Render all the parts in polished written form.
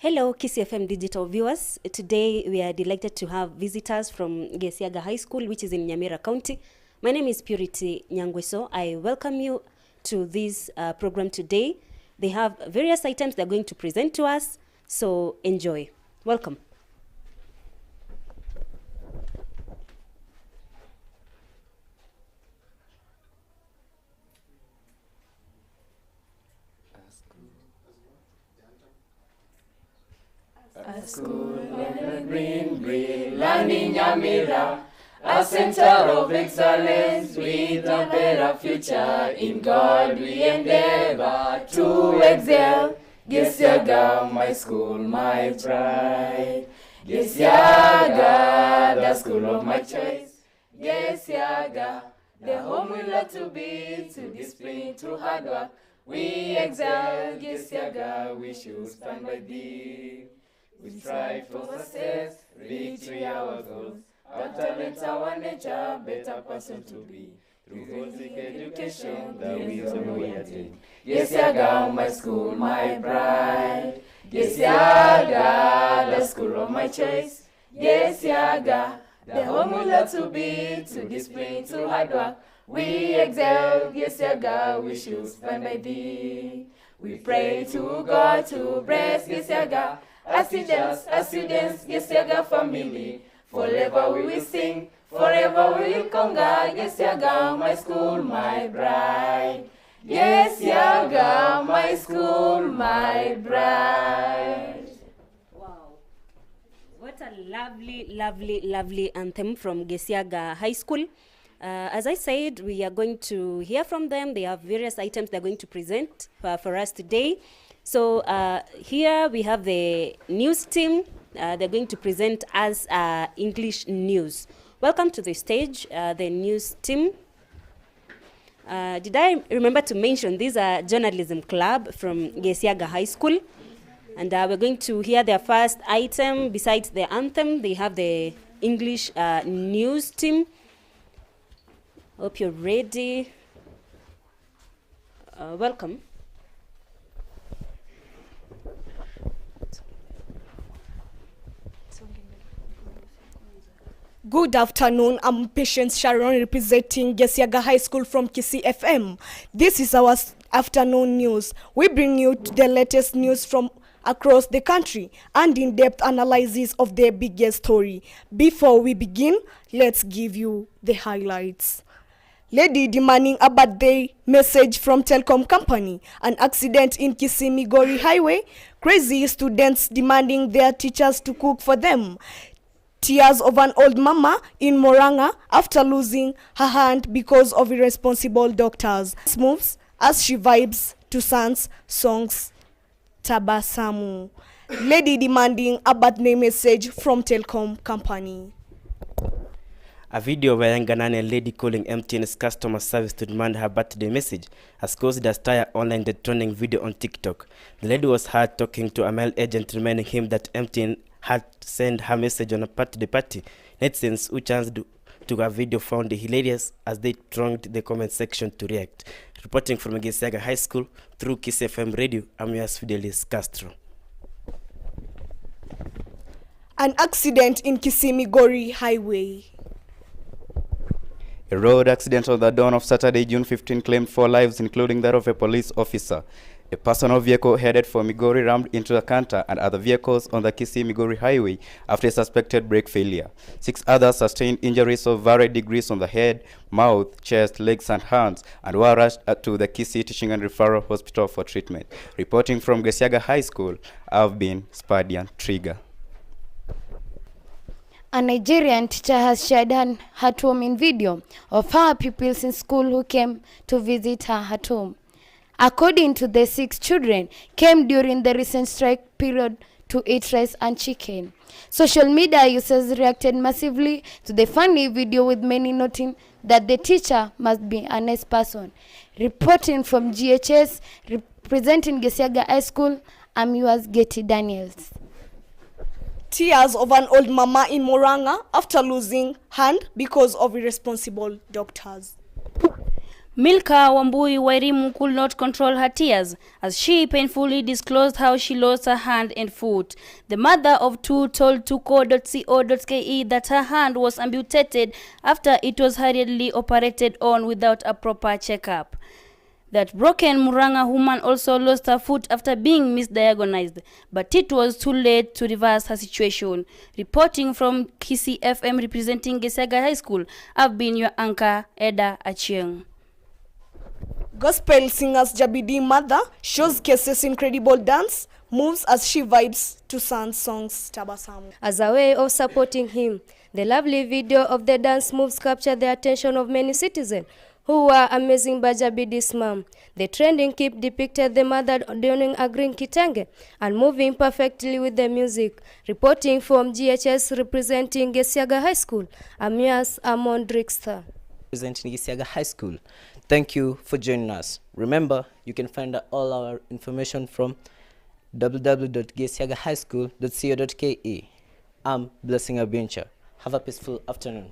Hello, KCFM digital viewers. Today we are delighted to have visitors from Gesiaga High School, which is in Nyamira County. My name is Purity Nyangweso. I welcome you to this program today. They have various items they're going to present to us, so enjoy. Welcome. A school in green, learning Nyamira, a center of excellence with a better future. In God we endeavor to excel. Gesiaga, my school, my pride. Gesiaga, the school of my choice. Gesiaga, the home we love to be, to discipline, through hard work. We excel. Gesiaga, we should stand by thee. We strive for success, victory our goals, our talent, our nature, better person to be. Through holistic education, the wisdom we attain. Gesiaga, my school, my pride. Gesiaga, the school of my choice. Gesiaga, the home we love to be, to discipline, to hard work. We excel. Gesiaga, we should stand by thee. We pray to God to bless Gesiaga. As students, Gesiaga family, forever we will sing, forever we will conquer. Gesiaga, my school, my bride. Gesiaga, my school, my bride. Wow. What a lovely anthem from Gesiaga High School. As I said, we are going to hear from them. They have various items they're going to present for us today. So here we have the news team. They're going to present us English news. Welcome to the stage, the news team. Did I remember to mention these are journalism club from Gesiaga High School, and we're going to hear their first item. Besides the anthem, they have the English news team. Hope you're ready. Welcome. Good afternoon, I'm Patience Sharon representing Gesiaga High School from KCFM. This is our afternoon news. We bring you the latest news from across the country and in-depth analysis of the biggest story. Before we begin, let's give you the highlights. Lady demanding a birthday message from telecom company. An accident in Kisii-Migori Highway. Crazy students demanding their teachers to cook for them. Tears of an old mama in Moranga after losing her hand because of irresponsible doctors. Moves as she vibes to Sans songs Tabasamu. Lady demanding a birthday message from telecom company. A video of a young Ghanaian lady calling MTN's customer service to demand her birthday message has caused a stir online the trending video on TikTok. The lady was heard talking to a male agent reminding him that MTN had sent her message on a birthday party. Netizens who chanced to her video found it hilarious as they thronged the comment section to react. Reporting from Gesiaga High School through KCFM Radio, I'm yours Fidelis Castro. An accident in Kisii-Migori Highway. A road accident on the dawn of Saturday, June 15, claimed 4 lives, including that of a police officer. A personal vehicle headed for Migori rammed into a canter and other vehicles on the Kisii-Migori Highway after a suspected brake failure. 6 others sustained injuries of varied degrees on the head, mouth, chest, legs, and hands, and were rushed to the Kisii Teaching and Referral Hospital for treatment. Reporting from Gesiaga High School, I've been Spadian Trigger. A Nigerian teacher has shared her home in video of her pupils in school who came to visit her at home. According to the 6 children, came during the recent strike period to eat rice and chicken. Social media users reacted massively to the funny video, with many noting that the teacher must be a nice person. Reporting from GHS, representing Gesiaga High School, I'm yours, Getty Daniels. Tears of an old mama in Moranga after losing hand because of irresponsible doctors. Milka Wambui Wairimu could not control her tears as she painfully disclosed how she lost her hand and foot. The mother of two told tuko.co.ke that her hand was amputated after it was hurriedly operated on without a proper checkup. That broken Muranga woman also lost her foot after being misdiagnosed, but it was too late to reverse her situation. Reporting from Kisii FM representing Gesiaga High School, I've been your anchor, Eda Achieng. Gospel singers Jabidi Mother shows Kesses' incredible dance moves as she vibes to San's songs Tabasamu. As a way of supporting him, the lovely video of the dance moves captured the attention of many citizens who were amazing by Jabidi's mom. The trending clip depicted the mother donning a green kitenge and moving perfectly with the music. Reporting from GHS representing Gesiaga High School, Amias Amon Drixter. Representing Gesiaga High School. Thank you for joining us. Remember, you can find all our information from www.gesiagahighschool.co.ke. I'm Blessing Abincha. Have a peaceful afternoon.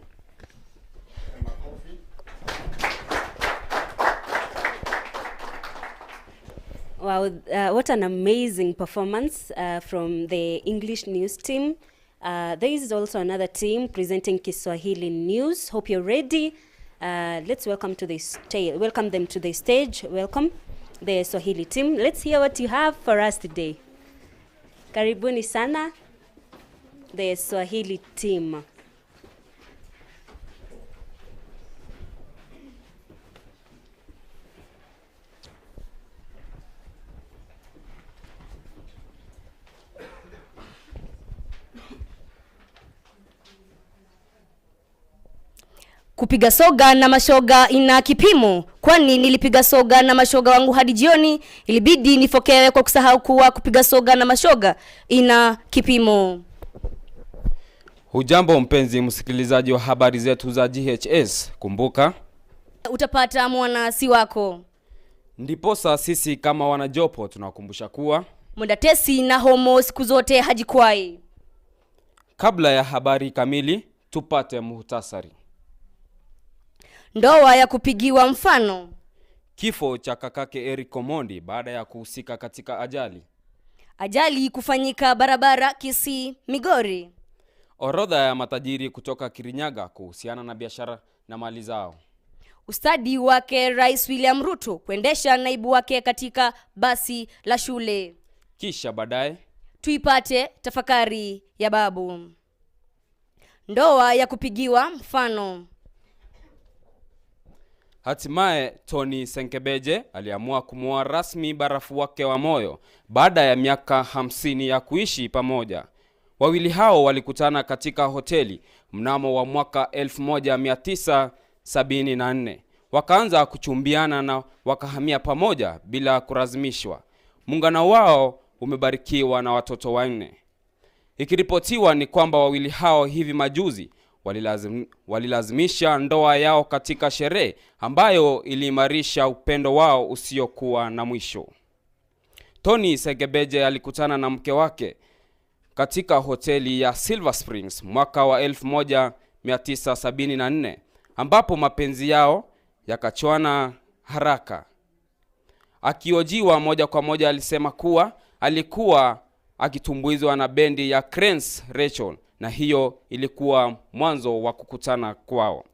Wow, what an amazing performance from the English news team. There is also another team presenting Kiswahili news. Hope you're ready. Let's welcome them to the stage. Welcome the Swahili team. Let's hear what you have for us today. Karibuni sana, the Swahili team. Kupiga soga na mashoga ina kipimo, kwani nilipiga soga na mashoga wangu hadi jioni, ilibidi nifokewe kwa kusahau kuwa kupiga soga na mashoga ina kipimo. Hujambo mpenzi msikilizaji wa habari zetu za GHS, kumbuka utapata mwanasi wako. Ndiposa sisi kama wanajopo tunakumbusha kuwa Mundatesi na homo siku zote hajikwai. Kabla ya habari kamili, tupate muhtasari. Ndoa ya kupigiwa mfano. Kifo cha kakake Eric Omondi baada ya kuhusika katika ajali. Ajali kufanyika barabara Kisii Migori. Orodha ya matajiri kutoka Kirinyaga kuhusiana na biashara na mali zao. Ustadi wake Rais William Ruto kuendesha naibu wake katika basi la shule. Kisha baadaye tuipate tafakari ya babu. Ndoa ya kupigiwa mfano. Hatimaye Tony Senkebeje aliamua kumuoa rasmi barafu wake wa moyo baada ya miaka 50 ya kuishi pamoja. Wawili hao walikutana katika hoteli mnamo wa mwaka 1974. Wakaanza kuchumbiana na wakahamia pamoja bila kulazimishwa. Muungano wao umebarikiwa na watoto 4. Ikiripotiwa ni kwamba wawili hao hivi majuzi walilazimisha ndoa yao katika sherehe ambayo iliimarisha upendo wao usiokuwa na mwisho. Tony Senkebeje alikutana na mke wake katika hoteli ya Silver Springs mwaka wa 1974 ambapo mapenzi yao yakachoana haraka. Akiojiwa moja kwa moja alisema kuwa alikuwa akitumbuizwa na bendi ya Cranes Rachel na hiyo ilikuwa mwanzo wa kukutana kwao.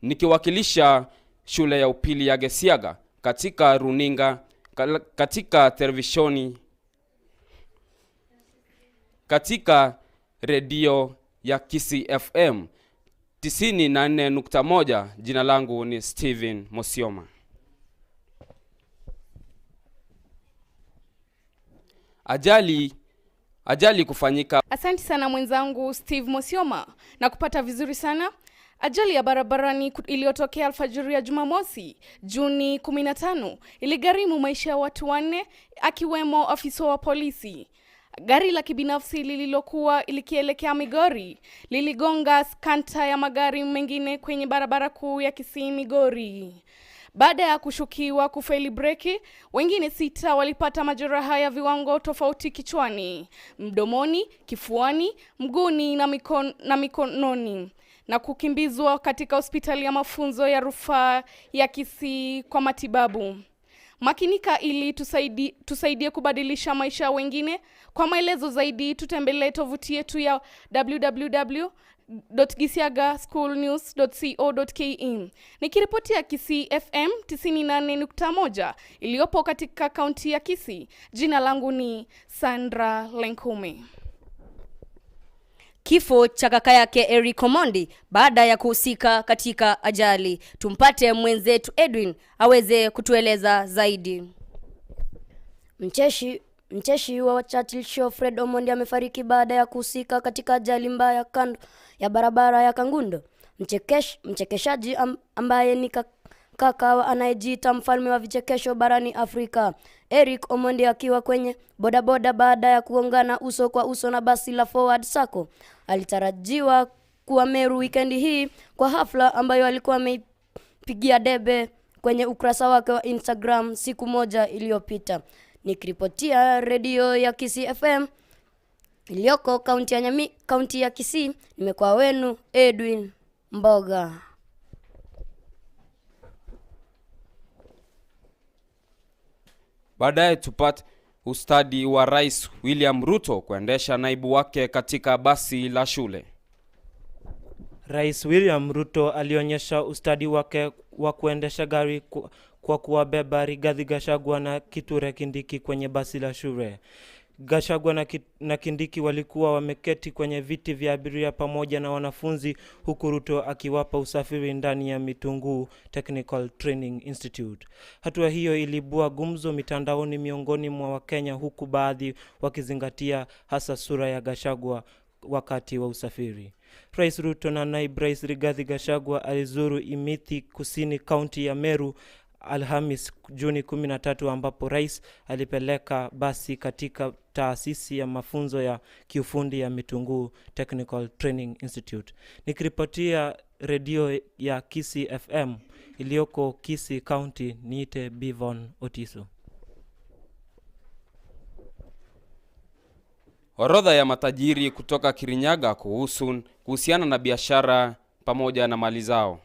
Nikiwakilisha shule ya upili ya Gesiaga katika runinga, katika televishoni, katika redio ya Kisii FM 94.1, jina langu ni Steven Mosioma. Ajali kufanyika. Asante sana mwenzangu Steve Mosioma na kupata vizuri sana. Ajali ya barabarani iliyotokea alfajiri ya Jumamosi, Juni 15, iligharimu maisha ya watu 4 akiwemo afisa wa polisi. Gari la kibinafsi lililokuwa likielekea Migori liligonga kanta ya magari mengine kwenye barabara kuu ya Kisii Migori. Baada ya kushukiwa kufeli breki, wengine 6 walipata majeraha ya viwango tofauti kichwani, mdomoni, kifuani, mguuni na mikononi. na kukimbizwa katika hospitali ya mafunzo ya rufaa ya Kisii kwa matibabu. Makinika ili tusaidie kubadilisha maisha ya wengine. Kwa maelezo zaidi tutembelee tovuti yetu ya www.gisiagaschoolnews.co.ke. Nikiripotia Kisii FM 98.1 iliyopo katika kaunti ya Kisii. Jina langu ni Sandra Lenkume. Kifo cha kaka yake Eric Omondi baada ya kuhusika katika ajali. Tumpate mwenzetu Edwin aweze kutueleza zaidi. Mcheshi wa Churchill Show Fred Omondi amefariki baada ya kuhusika katika ajali mbaya kando ya barabara ya Kangundo. Mchekeshaji ambaye ni kaka anayejiita mfalme wa vichekesho barani Afrika, Eric Omondi akiwa kwenye bodaboda baada ya kuongana uso kwa uso na basi la Forward Sacco. Alitarajiwa kuwa Meru weekend hii kwa hafla ambayo alikuwa ameipigia debe kwenye ukurasa wake wa Instagram siku moja iliyopita. Nikiripotia redio ya Kisii FM iliyoko kaunti ya Kisii, nimekuwa wenu Edwin Mboga. Baadaye tupate ustadi wa Rais William Ruto kuendesha naibu wake katika basi la shule. Rais William Ruto alionyesha ustadi wake wa kuendesha gari kwa kuwabeba Rigathi Gachagua na Kithure Kindiki kwenye basi la shule. Gachagua na Kindiki walikuwa wameketi kwenye viti vya abiria pamoja na wanafunzi, huku Ruto akiwapa usafiri ndani ya Mitunguu Technical Training Institute. Hatua hiyo ilibua gumzo mitandaoni miongoni mwa Wakenya, huku baadhi wakizingatia hasa sura ya Gachagua wakati wa usafiri. Rais Ruto na naibu Rais Rigathi Gachagua alizuru Imithi Kusini, kaunti ya Meru Alhamis Juni 13, ambapo rais alipeleka basi katika taasisi ya mafunzo ya kiufundi ya Mitunguu Technical Training Institute. Nikiripotia redio ya Kisii FM iliyoko Kisii County, niite Bivon Otiso. Orodha ya matajiri kutoka Kirinyaga kuhusiana na biashara pamoja na mali zao.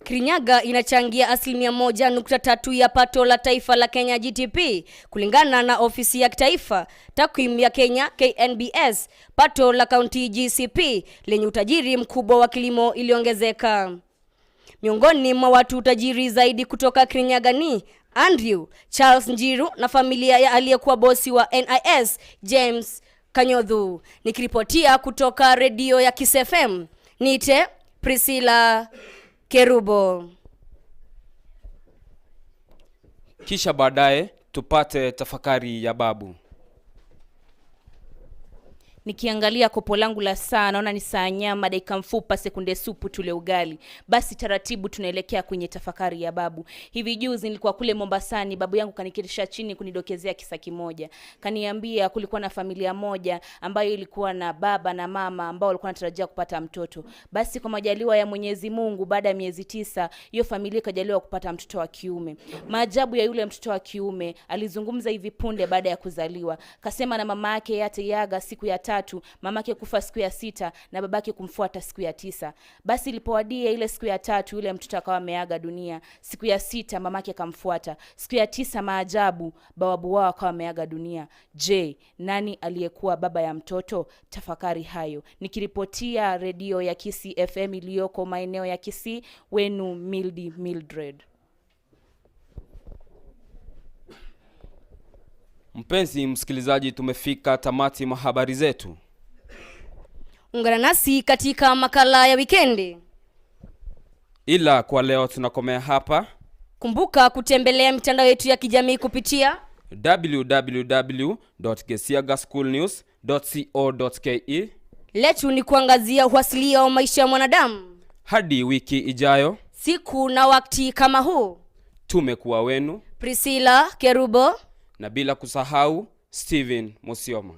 Kirinyaga inachangia 1.3% ya pato la taifa la Kenya GDP. Kulingana na ofisi ya kitaifa takwimu ya Kenya KNBS, pato la kaunti GCP lenye utajiri mkubwa wa kilimo iliongezeka. Miongoni mwa watu tajiri zaidi kutoka Kirinyaga ni Andrew Charles Njiru na familia ya aliyekuwa bosi wa NIS James Kanyodhu. Nikiripotia kutoka redio ya Kisii FM, niite Priscilla Kerubo. Kisha baadaye tupate tafakari ya babu. Nikiangalia kopo langu la saa naona ni saa nyama, dakika mfupa, sekunde supu, tule ugali. Basi taratibu tunaelekea kwenye tafakari ya babu. Hivi juzi nilikuwa kule Mombasani, babu yangu kaniketisha chini kunidokezea kisa kimoja. Kaniambia kulikuwa na familia moja ambayo ilikuwa na baba na mama ambao walikuwa wanatarajia kupata mtoto. Basi kwa majaliwa ya Mwenyezi Mungu, baada ya miezi 9 hiyo familia ikajaliwa kupata mtoto wa kiume. Maajabu ya yule mtoto wa kiume, alizungumza hivi punde baada ya kuzaliwa. Kasema na mama yake yaga siku ya 3, mamake kufa siku ya 6 na babake kumfuata siku ya 9. Basi ilipowadia ile siku ya 3, yule mtoto akawa ameaga dunia. Siku ya 6 mamake akamfuata. Siku ya 9, maajabu, bawabu wao akawa ameaga dunia. Je, nani aliyekuwa baba ya mtoto? Tafakari hayo. Nikiripotia redio ya Kisii FM iliyoko maeneo ya Kisii, wenu Mildy Mildred. Mpenzi msikilizaji, tumefika tamati mwa habari zetu. Ungana nasi katika makala ya wikendi. Ila kwa leo tunakomea hapa. Kumbuka kutembelea mitandao yetu ya kijamii kupitia www.gisiagaschoolnews.co.ke. Letu ni kuangazia uasilia wa maisha ya mwanadamu. Hadi wiki ijayo, siku na wakati kama huu, tumekuwa wenu Priscilla Kerubo na bila kusahau Steven Musioma.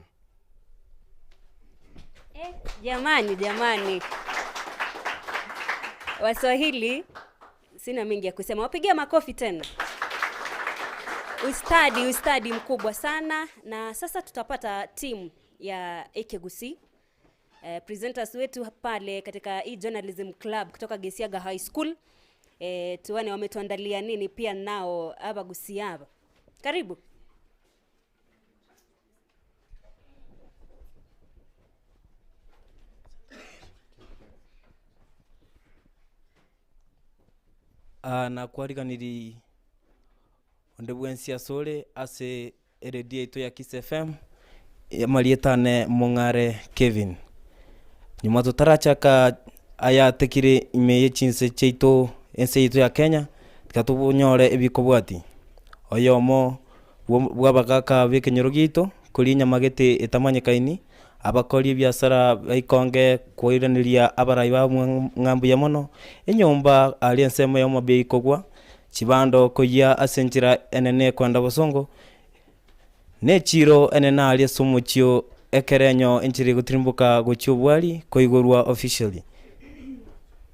Jamani. Waswahili sina mingi ya kusema. Wapigia makofi tena. Ustadi mkubwa sana. Na sasa tutapata timu ya Ekegusi presenters wetu pale katika hii journalism club kutoka Gesiaga High School. Tuone wametuandalia nini pia nao hapa Gesiaga. Karibu. Na kwariganiri onde bwensia sole ase radio ito ya Kiss FM malietane Mungare Kevin nyuma tutarachaka aya tekire imeye chinse cheito ense ito ya Kenya tikatubunyore ebikobwati oyomo bwabagaka bekenyorogito kulinya magete etamanyikaini abakori biasara baikonge koiraniria abarai ba ngambu ya mono enyomba aliensemo yo mabei kogwa chibando koya asenjira enene kwanda bosongo nechiro enena ali sumuchio ekerenyo enchiri gutrimbuka gochubwali koigorwa officially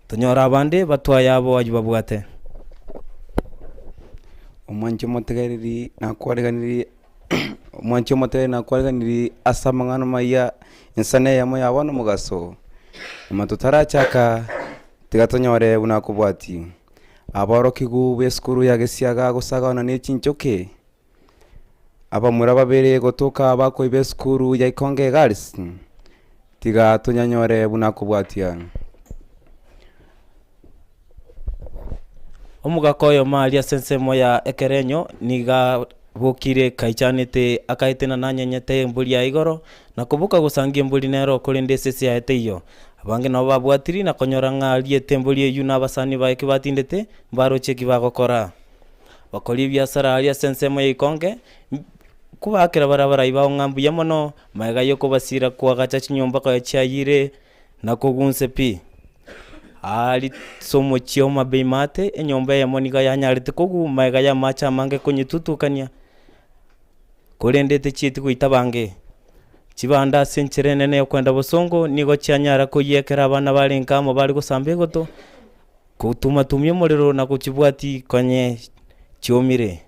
tonyora bande batwaya abo ajibabwate omwancho motegereri nakwareganiri omwancho motere nakwareganiri asamangano maya insane yamo yabona mugaso matutaracyaka tigatonyore bunakubwati aborokigu beskuru ya Gesiaga gusagana n'echinchoke abamura babere gotoka bako beskuru ya Ikonge Girls tigatonyanyore bunakubwatia omugakoyo mali asense moya ekerenyo niga bukire kaichanete akaitena nanyanyete mbuli ya igoro na kubuka gusangia mbuli nero kuri ndese ya eteyo abange no babwatiri na konyora ngaliye tembuli yu nabasani ba ekibatindete mbaro cheki bagokora bakoli biasara ali asense moya Ikonge kubakira barabara ibaho ngambu yamono maega yoko basira kwa gacha chinyomba kwa chayire na kugunse pi ali somo chioma beimate enyomba ya monika yanyarite kogu maega ya macha mange kunyitutukania kolendete chiti kuitabange chibanda senchere nene yokwenda bosongo nigo cyanyara ko yekera abana balenkamo bali gusambe goto kutuma tumye muliro na kuchibwati kwenye chiomire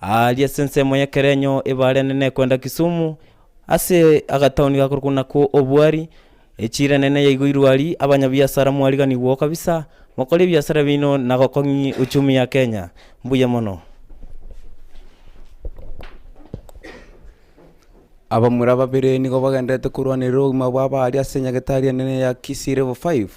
ali sense moya kerenyo ebale nene kwenda Kisumu ase agatauni gakurukuna ko obwari echira nene yaigwirwali abanyabiasara mwaligani wo kabisa makole biasara bino nagokonyi uchumi ya Kenya mbuya mono abamura babere nigo bagendete kurwanira mababa ali asenya getaria nene ya Kisii Level 5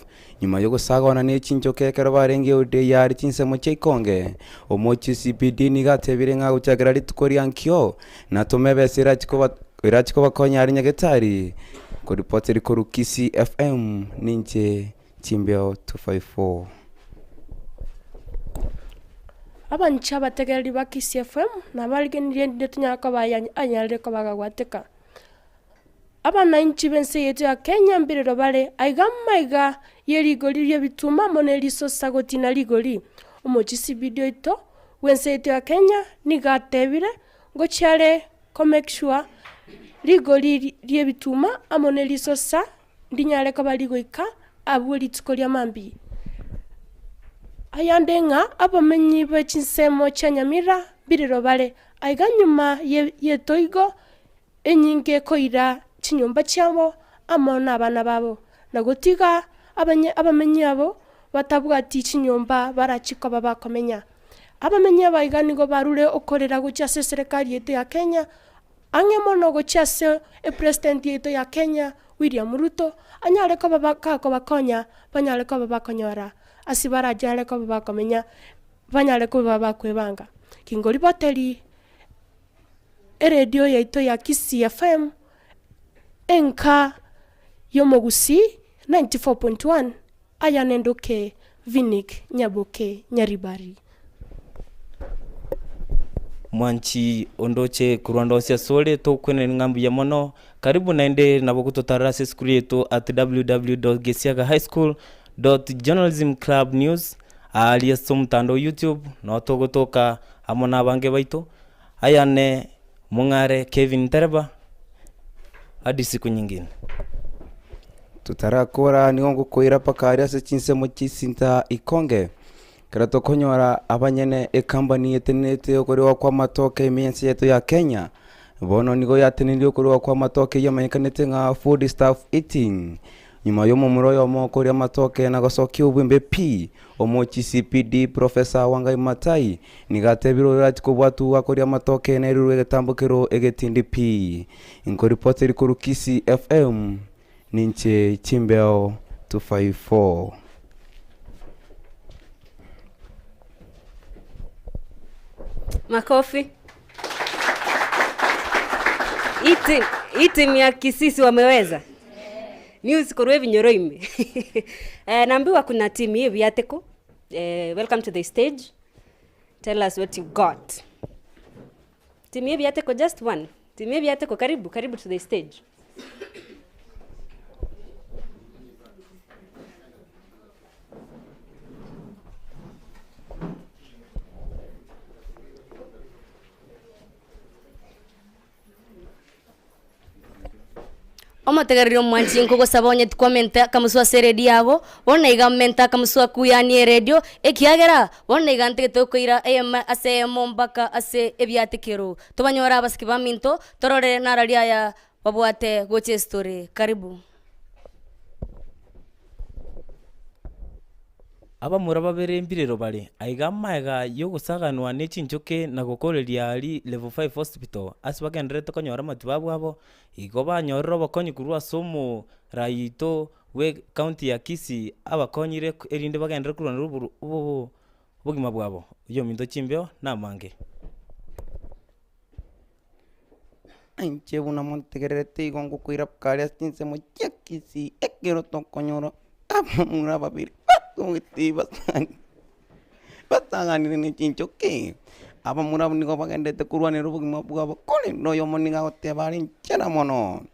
nyuma yo gusagana n'echinchoke kero barenge ode yari chinsemo cheikonge omochi CPD nigatebire nga guchagera litukori ankyo natomebe sira chiko bakonya ari nyagetari ko reporter ko Kisii FM ninche chimbeo 254 abancha bategereri ba Kisii FM na balgenire ndetunyaka bayanyalire ko bagagwateka abana inchi bense yetu ya Kenya mbiriro bale aigamaiga yerigoli lye bituma moneliso sagotina ligoli omochisi video ito wense yetu ya Kenya nigatebire ngo chale ko make sure ligoli lye bituma amoneliso sa ndinyale ko baligoika abuli tukolia mambi ayandenga abamenyi bechinsemo chanyamira biriro bale aiganyuma yetoigo enyinge koira chinyumba cyabo amona abana babo nagutiga abamenyi abo batabwati chinyumba barachiko babakomenya abamenyi abaiganigo barure okorera guchase serikali yetu ya Kenya ange mono guchase president yetu ya Kenya William Ruto anyale ko babakako bakonya banyale ko babakonyora asibara jale ko babakomenya banyale ko babakwebanga kingoli boteli radio yetu ya Kisii FM enka yomogusi 94.1 ayanendoke Vinik Nyaboke Nyaribari mwanchi ondoche kurwandosia sole to kwene ngambu ya mono karibu naende nabokutotarase school yetu at www.gesiagahighschool.journalismclubnews alias mtandao YouTube na togotoka amona bange baito ayane Mungare Kevin Tereba hadi siku nyingine tutarakora nigongo koira pakari ase chinsemo chisinta Ikonge karato konyora abanyene e company etenete okori wa kwa matoke imiense yetu ya Kenya bono nigo yatenirio kurwa kwa matoke yamenyekanite nga food staff eating nyuma yo mumuro yo moko ria matoke na gocokio ubwembe P omochi CPD Professor Wangai Matai nigatebiro rati kubwatu wakoria matoke na iruru egetambukiro egetindi P inko reporter kuru Kisii FM ninche Chimbeo 254. Makofi. Itim ya Kisii wameweza. News korwe vinyoroime. Naambiwa kuna timu hii Viateko. Welcome to the stage. Tell us what you got. Timu hii Viateko, just one. Timu hii Viateko, karibu to the stage. Omategererio mwanchinko gosabonye komenta kamuswa seredi yago bona igamenta kamuswa kuyani radio ekiagera bona igantege koira ase mombaka ase ebyatekero tobanyora abasiki baminto torore nararia ya babwate goche story. Karibu. aba muraba berembirero bari aiga maega yo gusaganwa nechinjoke na gukoreria ari level 5 hospital asibagendrete konyora matibabu abo igo banyorero bakonyi kurwa somo raito we county ya Kisii abakonyire erinde bagendere kurwa ruburu ubugima bwabo yo mindo Chimbeo na mange Anche una montegerete igongo kuira kare astinse mo Kisii ekero tokonyoro muraba biri batangani ni chinchoke aba muraba nigo bagendete kurwanira ubugima bwabo kole noyo moniga otebari nchera mono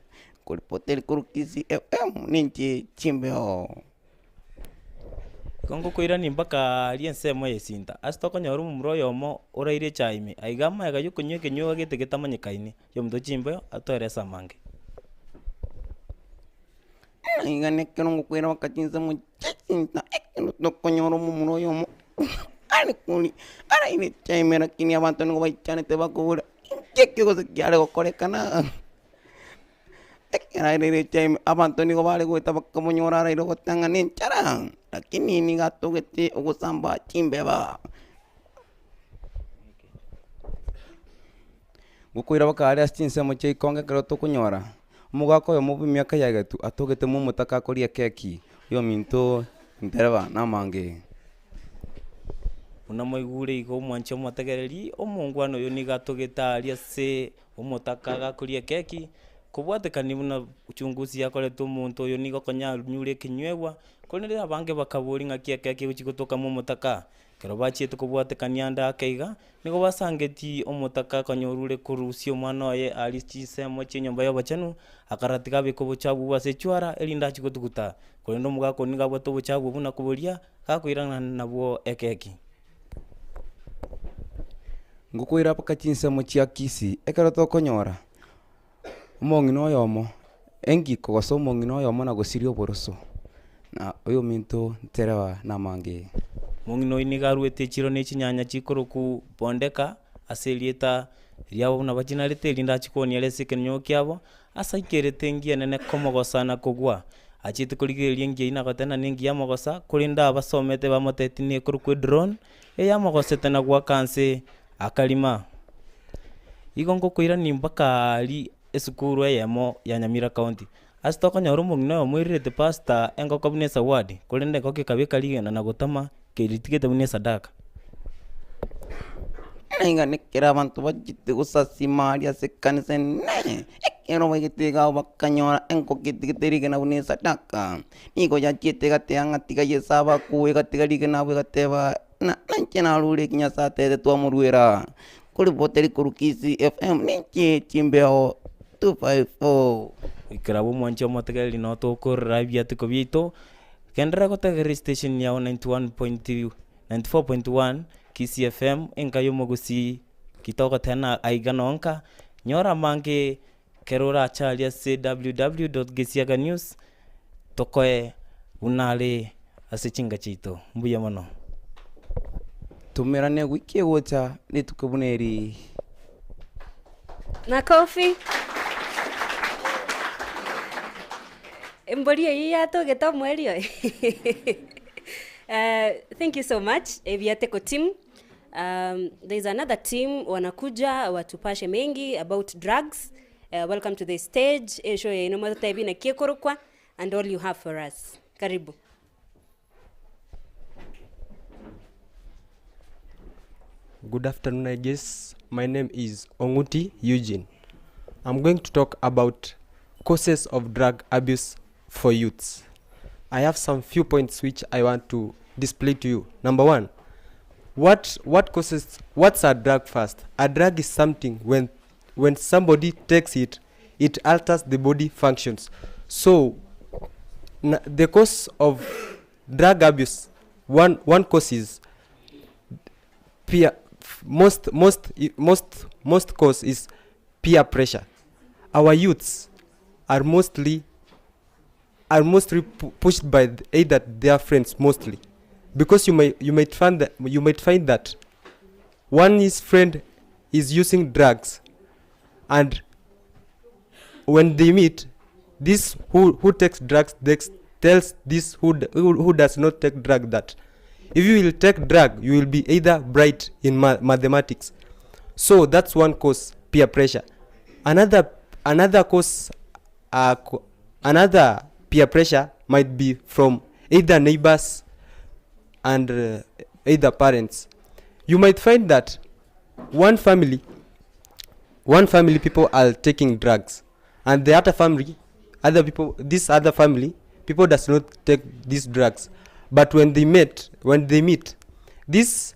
kuri potel kuru Kisii FM ninche Chimbeo kongo koira nimbaka liensemo yesinta asitokonyoru mumuro yomo oraire chaime aigama yaga yukonyo kenyo getegetamanyikaini yomdo Chimbeo atoresa mange ingane kero kuira wakachinza mu chinta ekeno tokonyoro mumuro yomo ari kuni ara ine chaime rakini abantu ngo baichane te bakura keke go sekiare go korekana ekera ire chaime abantu ngo bale go tabakonyora ara iro gotanga ninchara lakini ni gatogete ogusamba Chimbeba gukwira bakari astinse mu cheikonge kero tokunyora mugako yo mubi myaka yagetu atogete mu mutaka koria keki yo minto ndereba na mange unamoigure igo mwancho mategereri omungwano yo nigatogeta aria se omutaka gakoria keki kubwatekani buna uchunguzi yakoretwo muntu yo nigo konya nyure kinywewa konere abange bakaburi ngakia keki guchikotoka mu mutaka kero bachiete kubwatekania nda kaiga nigo basangeti omutaka konyorure kurusio mwana oye ali chisemo chinyomba yo bachanu akaratiga biko buchabu base chwara elinda chikotukuta kolendo mugako niga bwato buchabu buna kuburia kakwirana nabo ekeki ngukwira pakachinse mu chia Kisii ekero tokonyora mongino yomo engi kogoso mongino yomo na gosirio boroso na oyo minto nterewa na mange mongino inigarwete chiro ne chinyanya chikoroku bondeka aselieta riabo na bachinarete linda chikoni alese kenyo kyabo asaikerete ngia nene komogosa na kugwa achite kurigeria ngia ina gotena ningia mogosa kulinda abasomete bamoteti ne kurukwe drone eya mogosete na gwa kanse akalima igongo kuira nimbaka ali esukuru yemo ya Nyamira County asitoko nyaru mungino mwirite pasta engo kabinesa ward kulende koke kabika ligena na gutama kiritigete bunesa daka inga nekera abantu bajite gusasimaria sekanise ne ekero bagitega bakanyora engo kitigiterige na bunesa daka nigo yachite gateanga tiga yesaba kuwe gatiga ligena bwe gateba na nchena rure kinyasate twa murwera kuri boteri kuru Kisii FM ninche Chimbeo 254 ikrabo mwancho motegeli no to korra biatiko bito kendra kotegeri station ya 94.1 Kisii FM enkayo mogusi kitoko tena aiganonka nyora mange kerora chalia www.gesiaganews tokoe unale asichinga chito mbuya mono tumerane wiki wocha nitukubuneri Makofi. Mborio yato geto mwerio. Thank you so much Eviateko team. There's another team wanakuja watupashe mengi about drugs. Welcome to the stage. Esho ino mata hivi na kiekorokwa and all you have for us. Karibu. Good afternoon, I guess. My name is Onguti Eugene. I'm going to talk about causes of drug abuse for youths. I have some few points which I want to display to you. Number one, what's a drug first? A drug is something when somebody takes it, it alters the body functions. So the cause of drug abuse, one cause is peer. Most cause is peer pressure. Our youths are mostly pushed by either their friends mostly, because you might find that one his friend is using drugs, and when they meet, this who takes drugs tells this who does not take drug that if you will take drug, you will be either bright in mathematics. So that's one cause, peer pressure. Another cause, another peer pressure might be from either neighbors and either parents. You might find that one family people are taking drugs, and the other family, this other family people does not take these drugs. But when they meet, this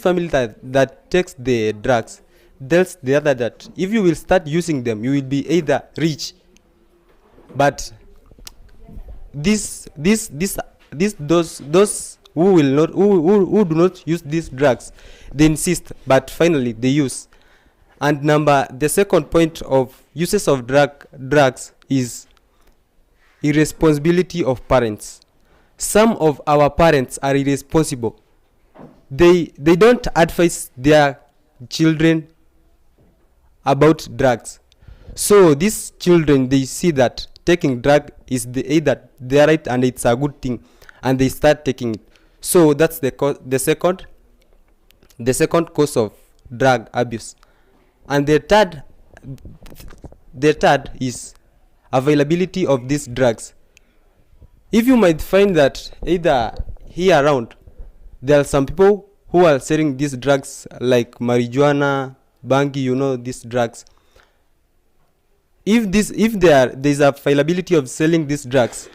family that takes the drugs tells the other that if you will start using them, you will be either rich. But those who do not use these drugs, they insist, but finally they use. And the second point of uses of drugs is irresponsibility of parents. Some of our parents are irresponsible. They don't advise their children about drugs. So these children, they see that taking drug is either they are right and it's a good thing, and they start taking it. So that's the second cause of drug abuse. And the third is availability of these drugs. If you might find that either here around there are some people who are selling these drugs like marijuana, bangi, these drugs. If there's availability of selling these drugs,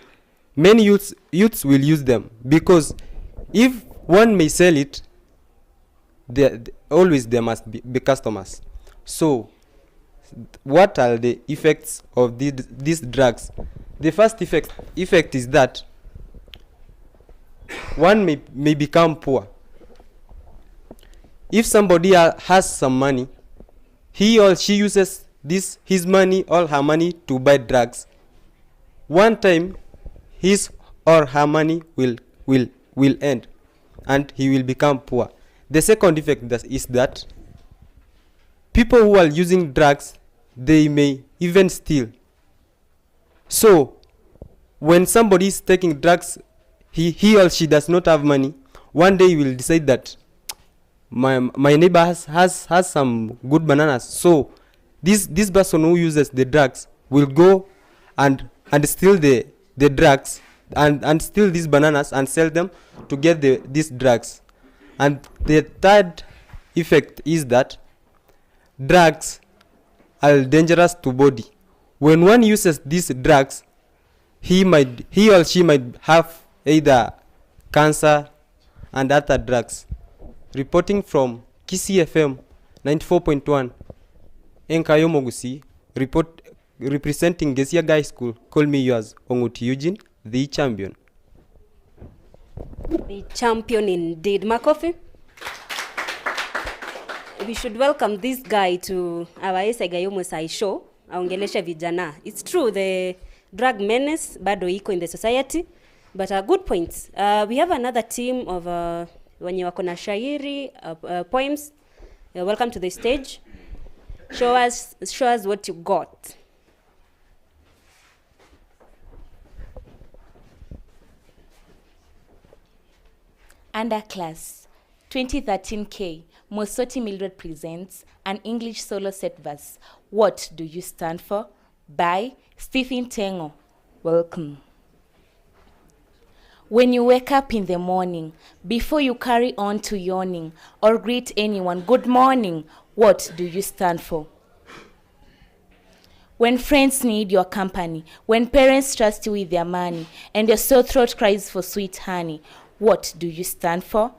many youths will use them, because if one may sell it, there must be customers. So what are the effects of these drugs? The first effect is that one may become poor. If somebody has some money, he or she uses his money, all her money, to buy drugs. One time, his or her money will end, and he will become poor. The second effect is that people who are using drugs, they may even steal. So when somebody is taking drugs, he or she does not have money. One day he will decide that my neighbor has some good bananas. So this person who uses the drugs will go and steal the drugs and steal these bananas and sell them to get these drugs. And the third effect is that drugs are dangerous to body. When one uses these drugs, he or she might have either cancer and other drugs. Reporting from Kisii FM 94.1, Enkayo Mogusi, representing Gesiaga High School. Call me yours, Onguti Eugene, the champion. The champion indeed. Makofi. We should welcome this guy to our Esega Yomosai show. Aongelesha vijana. It's true, the drug menace bado iko in the society, but good points. We have another team of wenye wako na shairi, poems. Welcome to the stage. Show us what you got. Underclass 2013K Mosoti Mildred presents an English solo set verse. What do you stand for? By Stephen Tengo. Welcome. When you wake up in the morning, before you carry on to yawning or greet anyone, good morning, what do you stand for? When friends need your company, when parents trust you with their money, and your sore throat cries for sweet honey, what do you stand for?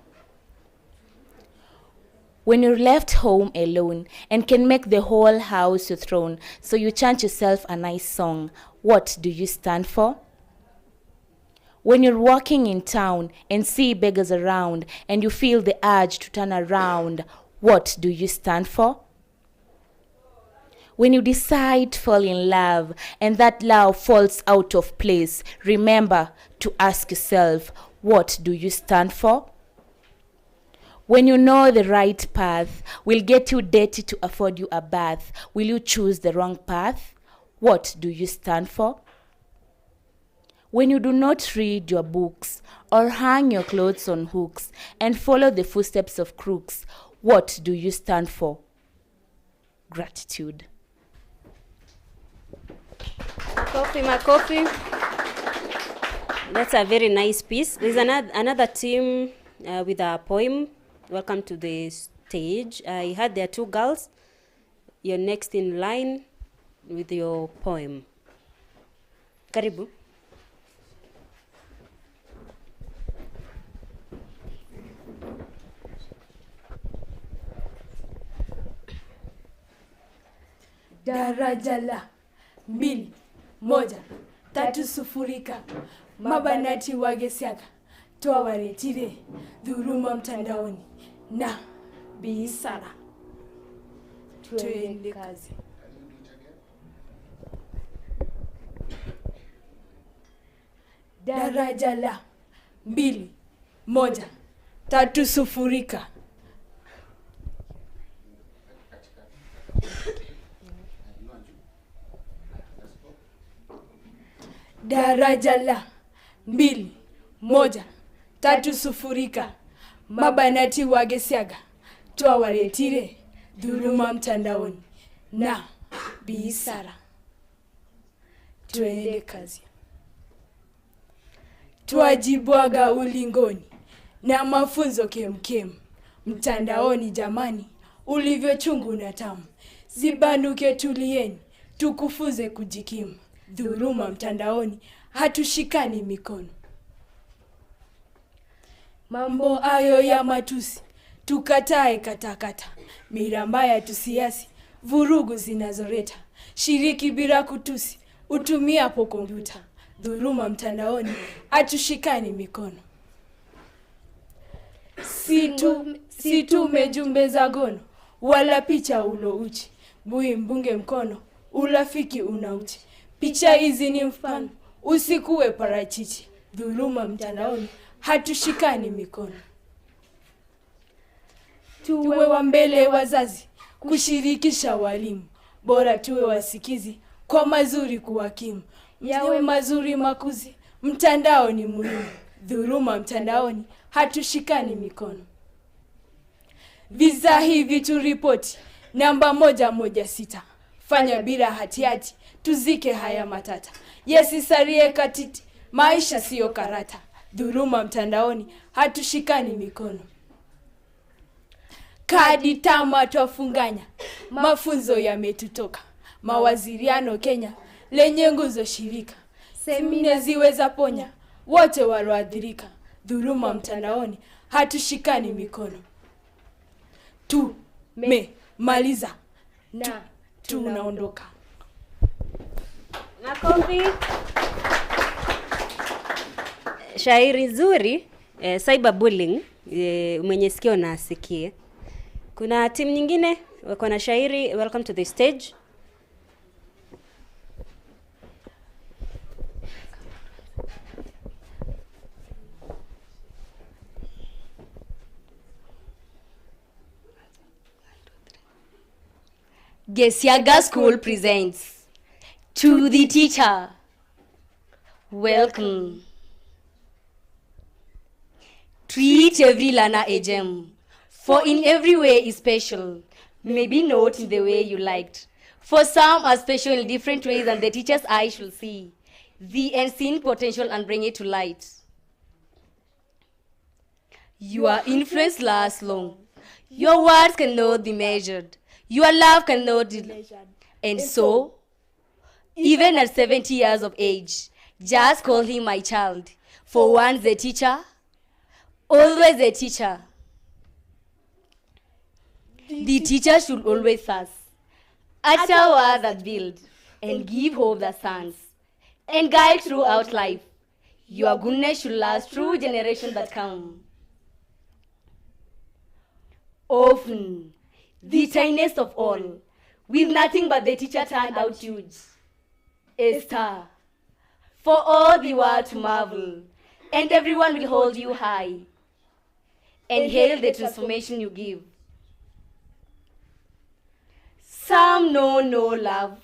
When you're left home alone and can make the whole house your throne, so you chant yourself a nice song, what do you stand for? When you're walking in town and see beggars around and you feel the urge to turn around, what do you stand for? When you decide to fall in love and that love falls out of place, remember to ask yourself, what do you stand for? When you know the right path will get you dirty to afford you a bath, will you choose the wrong path? What do you stand for? When you do not read your books or hang your clothes on hooks and follow the footsteps of crooks, what do you stand for? Gratitude. Makofi. That's a very nice piece. There's another team with a poem. Welcome to the stage. I heard there are two girls. You're next in line with your poem. Karibu. Daraja la 2, 1, 3 sufurika, mabanati wagesiaga, toa waretire, dhuruma mtandaoni, na biisara. Tuende kazi. Daraja la 2, 1, 3 sufurika. Daraja la 2, 1, 3 sufurika, mabanati wagesiaga, toa waretire, dhuluma mtandaoni, na biisara. Tuende kazi. Tuajibwaga ulingoni, na mafunzo kemkem, mtandaoni jamani, ulivyo chungu na tamu, zibanuke tulieni, tukufuze kujikimu. Dhuluma mtandaoni, hatushikani mikono. Mambo ayo ya matusi, tukatae katakata. Mira mbaya tusiasi, vurugu zinazoreta. Shiriki bila kutusi, utumia po kompyuta. Dhuluma mtandaoni, hatushikani mikono. Situ mejumbe za gono, wala picha ulo uchi. Bui mbunge mkono, ulafiki unauchi. Picha hizi ni mfano, usikuwe parachichi. Dhuluma mtandaoni, hatushikani mikono. Tuwe wa mbele wazazi, kushirikisha walimu. Bora tuwe wasikizi, kwa mazuri kuwakimu. Yawe mazuri makuzi, mtandao ni muhimu. Dhuluma mtandaoni, hatushikani mikono. Visa hivi turipoti, namba 116. Fanya bila hatihati, tuzike haya matata. Yesisarie katiti, maisha siyo karata. Dhuluma mtandaoni, hatushikani mikono. Kadi tama twafunganya, mafunzo yametutoka. Mawaziriano Kenya, lenye nguzo shirika. Semina ziweza ponya, wote walioathirika. Dhuluma mtandaoni, hatushikani mikono. Maliza na tunaondoka. Makofi. Shairi zuri, cyberbullying, mwenye sikio na asikie. Kuna timu nyingine wako na shairi. Welcome to the stage. Gesiaga School presents To the Teacher. Welcome. Treat every learner a gem, for in every way is special, maybe not in the way you liked. For some are special in different ways, and the teacher's eye should see the unseen potential and bring it to light. Your influence lasts long. Your words cannot be measured. Your love cannot be measured. And so, even at 70 years of age, just call him my child. For once a teacher, always a teacher. The teacher should always thirst, utter words that build, and give hope that stands, and guide throughout life. Your goodness should last through generations that come. Often, the tiniest of all, with nothing but the teacher turned out huge, a star, for all the world to marvel, and everyone will hold you high, and hail the transformation you give. Some know no love,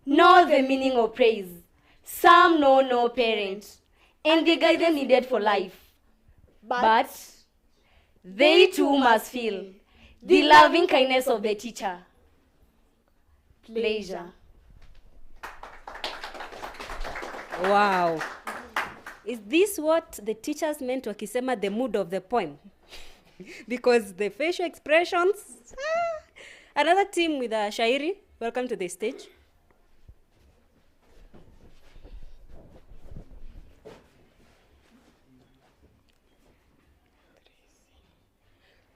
nor the meaning of praise. Some know no parent, and the guidance needed for life. But they too must feel the loving kindness of the teacher. Pleasure. Wow. Is this what the teachers meant wakisema the mood of the poem? Because the facial expressions. Another team with a shairi, welcome to the stage.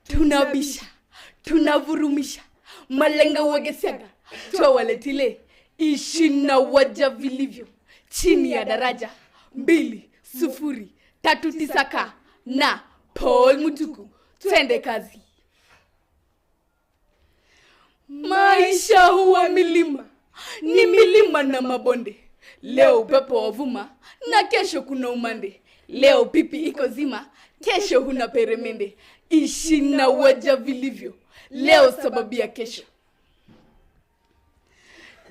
Tunabisha, tunavurumisha, malenga wa Gesiaga, twawaletile, ishi na waja vilivyo, chini ya daraja, 2-0-3-9 na Paul Mutuku, twende kazi. Maisha huwa milima, ni milima na mabonde. Leo upepo wavuma, na kesho kuna umande. Leo pipi iko zima, kesho huna peremende. Ishi na waja vilivyo, leo sababu ya kesho.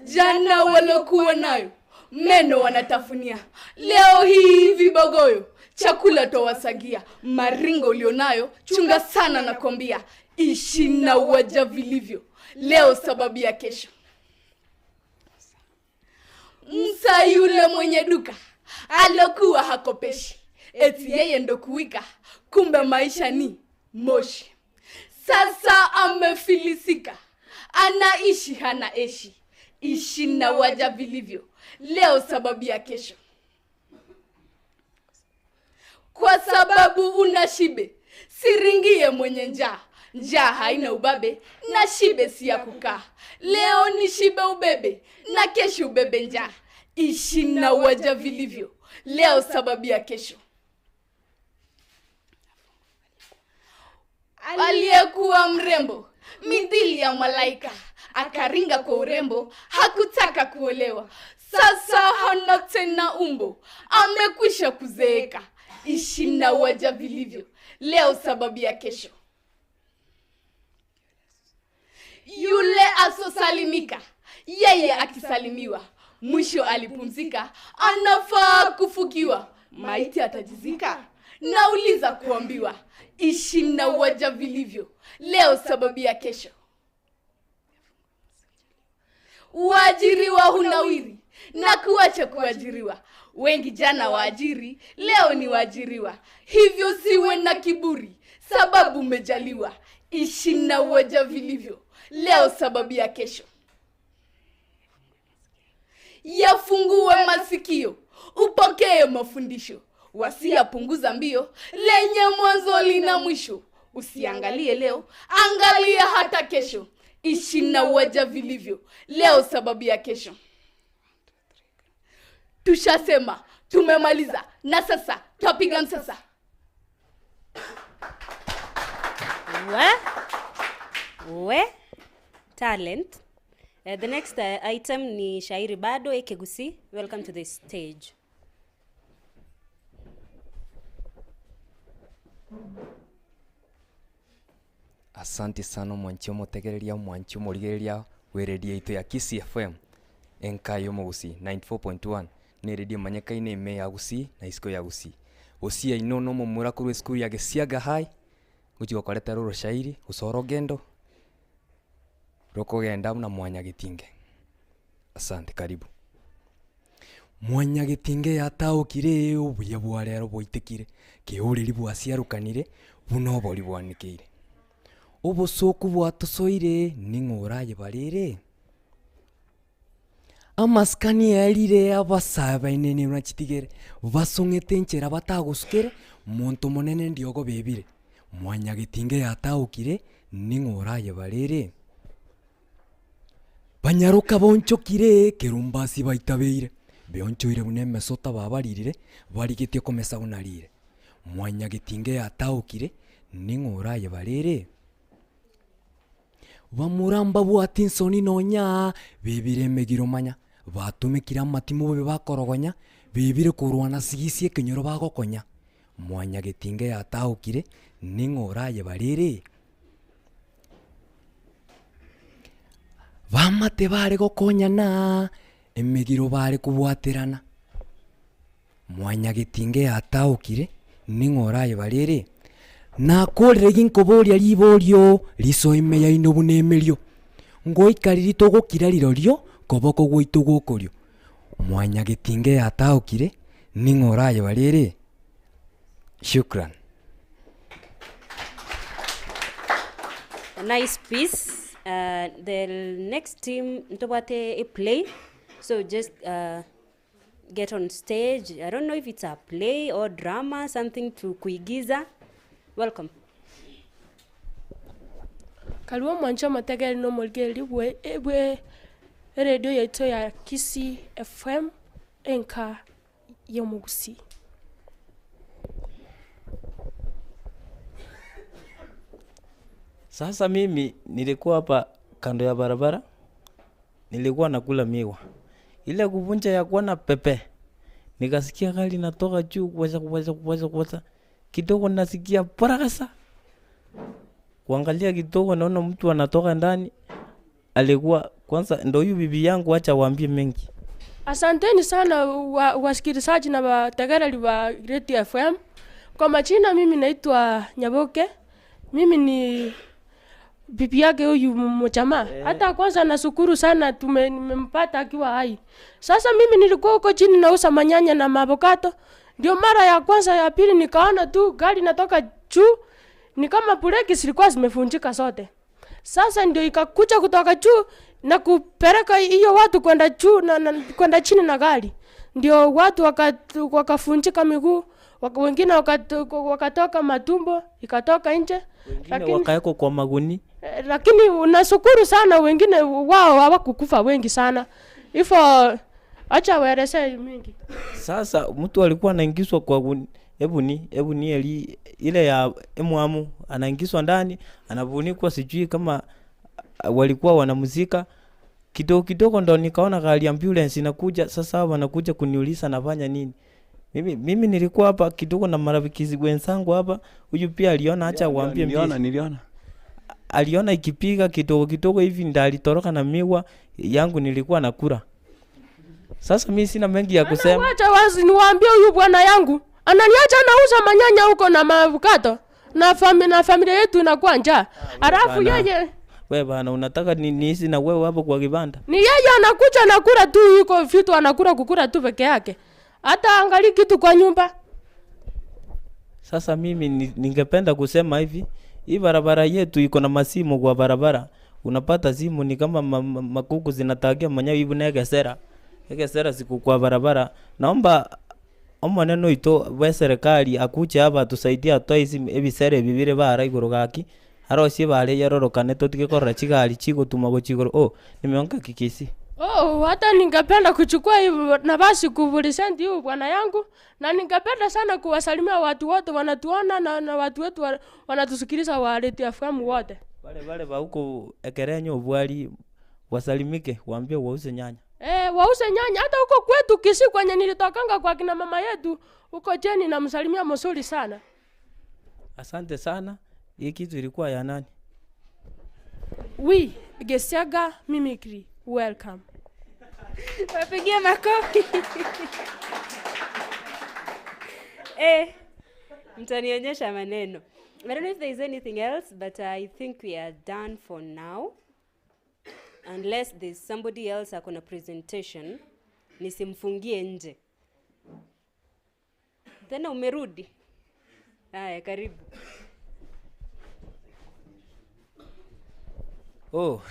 Jana walokuwa nayo, meno wanatafunia. Leo hii vibogoyo, chakula towasagia. Maringo ulionayo, chunga sana na kombia. Ishi na waja vilivyo, leo sababu ya kesho. Msa yule mwenye duka, alokuwa hakopeshi. Eti yeye ndo kuwika, kumbe maisha ni moshi. Sasa amefilisika, anaishi hana eshi. Ishi na waja vilivyo, leo sababu ya kesho. Kwa sababu una shibe, siringie mwenye njaa. Njaa haina ubabe, na shibe si ya kukaa. Leo ni shibe ubebe, na kesho ubebe njaa. Ishi na waja vilivyo, leo sababu ya kesho. Aliyekuwa mrembo, mithili ya malaika, akaringa kwa urembo, hakutaka kuolewa. Sasa hana tena umbo, amekwisha kuzeeka. Ishi na waja vilivyo, leo sababu ya kesho. Yule asosalimika, yeye akisalimiwa, mwisho alipumzika, anafaa kufukiwa. Maiti atajizika, nauliza kuambiwa. Ishi na waja vilivyo, leo sababu ya kesho. Uajiriwa hunawiri, na kuacha kuajiriwa. Wengi jana waajiri, leo ni waajiriwa. Hivyo siwe na kiburi, sababu umejaliwa. Ishi na waja vilivyo, leo sababu ya kesho. Yafungue masikio, upokee mafundisho. Wasiyapunguza mbio, lenye mwanzo lina mwisho. Usiangalie leo, angalia hata kesho. Ishi na waja vilivyo, leo sababu ya kesho. Tushasema, tumemaliza, na sasa twapiga msasa. We talent. The next item ni shairi bado Ekegusi. Welcome to the stage. Asante sana mwanchi mutegereria mwanchi murigereria we radio itu ya Kisii FM enkayo Gusii 94.1 ni radio manyakaine me ya Gusii na isiko ya Gusii Gusii ino no mumura kuru skuru ya Gesiaga High guchiwa koleta roro shairi usoro gendo roko genda na Mwanya Gitinge. Asante, karibu. Mwanya Gitinge yataukire ubuya bwarero boitekire keuriri bwasiarukanire buno bori bwanikire ubusoku bwatosoire ning'oraye barere amaskani erire abasaba inene nachitigere basongete nchera batagusukere muntu monene ndiogo bebire Mwanya Gitinge yataukire ning'oraye barere banyaruka bonchokire kerumbasi baitabeire beonchoire buneme sota babaririre barigetie komesa unarire Mwanya Gitinge yataukire ning'oraye barere bamuramba bwatinsoni nonya bebire megiro manya batumikira matimu be bakorogonya bebire kurwana sigisie kenyoro bagokonya Mwanya Gitinge yataukire ning'oraye barere bamate bare gokonyana emegiro bare kubwaterana Mwanya Gitinge yataukire ning'oraye barere nakorere ginkoboria liborio liso ime ya ino bunemerio ngoikariri togokira lirorio koboko gwitu gokorio Mwanya Gitinge yataukire ning'oraye barere. Shukran. A nice piece. The next team ntobate a play, so just get on stage. I don't know if it's a play or drama, something to kuigiza. Welcome. Kaliwa mwancho mategeri no mulgeri we radio yetu ya Kisii FM enka ya Gusii. Sasa mimi nilikuwa hapa kando ya barabara, nilikuwa nakula miwa. Ile kuvunja ya kuona pepe, nikasikia gari natoka juu kuwaza. Kidogo nasikia parakasa. Kuangalia kidogo naona mtu anatoka ndani. Alikuwa kwanza ndio huyu bibi yangu, acha waambie mengi. Asanteni sana wasikilizaji na wategeri wa Radio FM. Kwa majina mimi naitwa Nyaboke. Mimi ni bibi yake huyu mjamaa. Hata kwanza nashukuru sana nimempata akiwa hai. Sasa mimi nilikuwa huko chini nauza manyanya na mabokato. Ndio mara ya kwanza ya pili nikaona tu gari natoka juu, ni kama breki zilikuwa zimefunjika zote. Sasa ndio ikakuja kutoka juu na kupeleka hiyo watu kwenda juu na kwenda chini na gari. Ndio watu wakafunjika miguu, wengine wakatoka matumbo, ikatoka nje. Lakini wakaeko kwa maguni. Lakini unashukuru sana, wengine wao hawakukufa wengi sana. Hivyo acha waeleze mingi. Sasa mtu alikuwa anaingizwa kwa hebu ni ile ya mwamu anaingizwa ndani, anavunikwa sijui kama walikuwa wanamuzika. Kidogo ndo nikaona gari ambulance inakuja. Sasa wanakuja kuniuliza nafanya nini. Mimi nilikuwa hapa kidogo na marafiki wenzangu hapa. Huyu pia aliona, acha waambie niliona. Aliona ikipiga kidogo hivi ndalitoroka na miwa yangu nilikuwa nakula. Sasa mimi sina mengi ya kusema. Acha wazi niwaambie huyu bwana yangu ananiacha nauza manyanya huko na mavukato na familia yetu inakuwa njaa. Alafu yeye wewe bana unataka niishi na wewe hapo kwa kibanda? Ni yeye anakuja nakula tu yuko vitu kukula tu peke yake. Hata angali kitu kwa nyumba. Sasa mimi ningependa kusema hivi, hii barabara yetu iko na masimu kwa barabara. Unapata simu ni kama makuku zinatagia mwenyewe hivi nege sera siku kwa barabara. Naomba omaneno ito we serikali akuche hapa tusaidie atoe hizi ebisere bibire bara iguru gaki arosie bare yarorokane totigekora chigari chigo tumago chigoro nimeonka kikisi. Hata ningependa kuchukua nafasi kuvulisendi huyu bwana yangu, na ningependa sana kuwasalimia watu wote wanatuona na watu wetu wanatusikiliza wa Radio FM wote. Wale ba huko ekerenyo ubwali wasalimike, waambie wauze nyanya. Wauze nyanya hata huko kwetu Kisii kwenye nilitokanga kwa kina mama yetu huko Jeni, na msalimia mzuri sana. Asante sana. Hii kitu ilikuwa ya nani? Gesiaga Mimicry. Welcome. Wapigie makofi. Mtanionyesha maneno. I don't know if there is anything else, but I think we are done for now. Unless there's somebody else akona presentation, nisimfungie nje. Tena umerudi. Haya, karibu. Oh,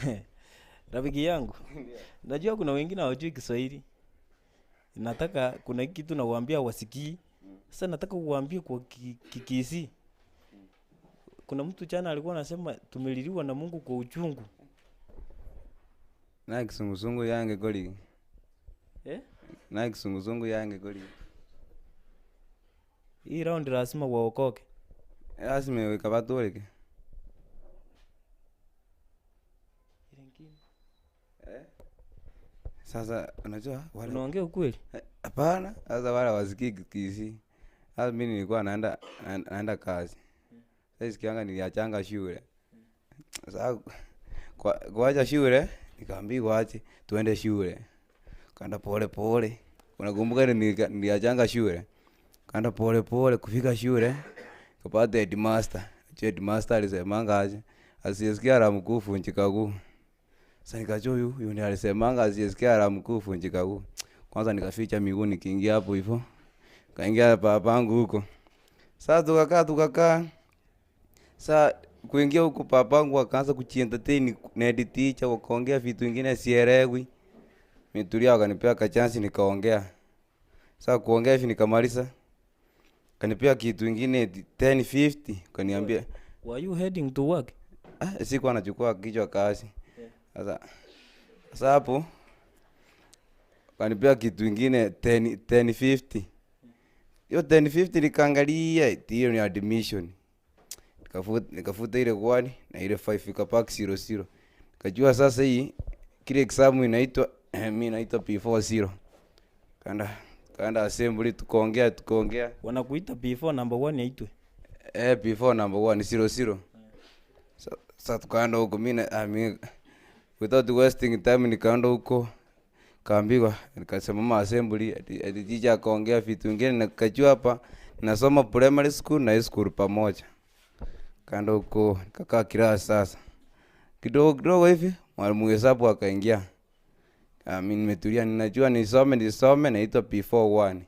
rafiki yangu. Najua kuna wengine hawajui Kiswahili. Nataka kuna kitu nawaambia wasikii. Sasa nataka kuwaambia kwa Kikisi. Kuna mtu jana alikuwa anasema tumeliliwa na Mungu kwa uchungu. Na kisungu yange goli. Na kisungu yange goli. Hii round lazima waokoke. Lazima weka batoleke. Sasa unajua wale unaongea ukweli? Hapana, sasa wale wasikii Kikisi. Sasa mimi nilikuwa naenda kazi. Sasa sikianga niliachanga shule. Sasa kuacha shule nikaambiwa aje tuende shule. Kaenda pole pole. Unakumbuka niliachanga shule. Kaenda pole pole kufika shule. Kapata headmaster. Headmaster alisemanga aje asiyesikia la mkufu nchikagu. Sasa nikajua huyu ndiye alisemanga asiyesikia la mkufu nchikagu. Kwanza nikaficha miguu nikiingia hapo hivyo. Kaingia papangu huko. Sasa tukakaa. Sasa kuingia huko papangu akaanza kuchientertain na head teacher wakaongea vitu vingine sielewi. Nitulia akanipea ka chance nikaongea. Sasa kuongea hivi nikamaliza. Kanipea kitu kingine 10:50 kaniambia, "Were you heading to work?" Sikuwa nachukua kichwa kazi. Sasa hapo kanipea kitu kingine 10:50. Yo 10:50 nikaangalia hiyo ni admission. Nikafuta ile 1 na ile 5 ikapack 00. Nikajua sasa hii kile exam inaitwa mimi naitwa P40. Kaenda assembly tukaongea. Wanakuita P4 number 1 yaitwe. P4 number 1 00. Sasa tukaenda huko mimi without wasting time nikaenda huko. Kaambiwa nikasema mama assembly teacher akaongea vitu vingine nikajua hapa nasoma primary school na high school pamoja. Kaenda huko nikakaa kirasi sasa. Kidogo hivi mwalimu hesabu akaingia. Mimi nimetulia ninajua nisome naitwa P41.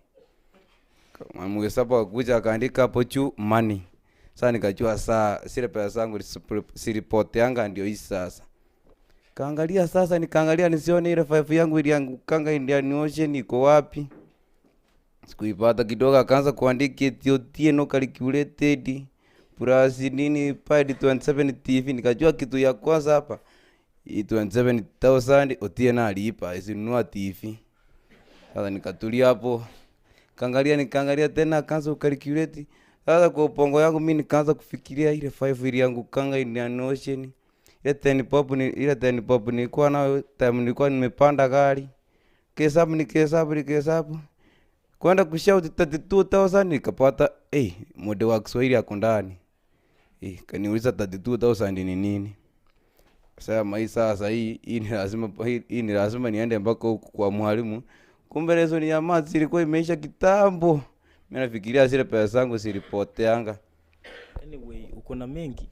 Mwalimu hesabu akakuja akaandika hapo juu money. Sasa nikajua saa zile pesa zangu silipoteanga ndio hii sasa. Kaangalia sasa nikaangalia nisione ile 5 yangu iliangukanga Indian Ocean iko wapi. Sikuipata kidogo akaanza kuandika Ethiopian calculated plus nini paid 27 TV nikajua kitu ya kwanza hapa. 27,000 Otieno alipa isinunua TV. Sasa nikatulia hapo. Nikaangalia tena akaanza kucalculate. Sasa kwa upongo yangu mimi nikaanza kufikiria ile 5 iliangukanga Indian Ocean. Ile 10 pop nilikuwa nayo time nilikuwa nimepanda gari. Nikehesabu. Kwenda kushout 32,000 nikapata mode wa Kiswahili yako ndani. Kaniuliza 32,000 ni nini? Sasa hii ni lazima niende mpaka huko kwa mwalimu. Kumbe lezo ni ya maths ilikuwa imeisha kitambo. Mimi nafikiria zile pesa zangu zilipoteanga. Anyway, uko na mengi.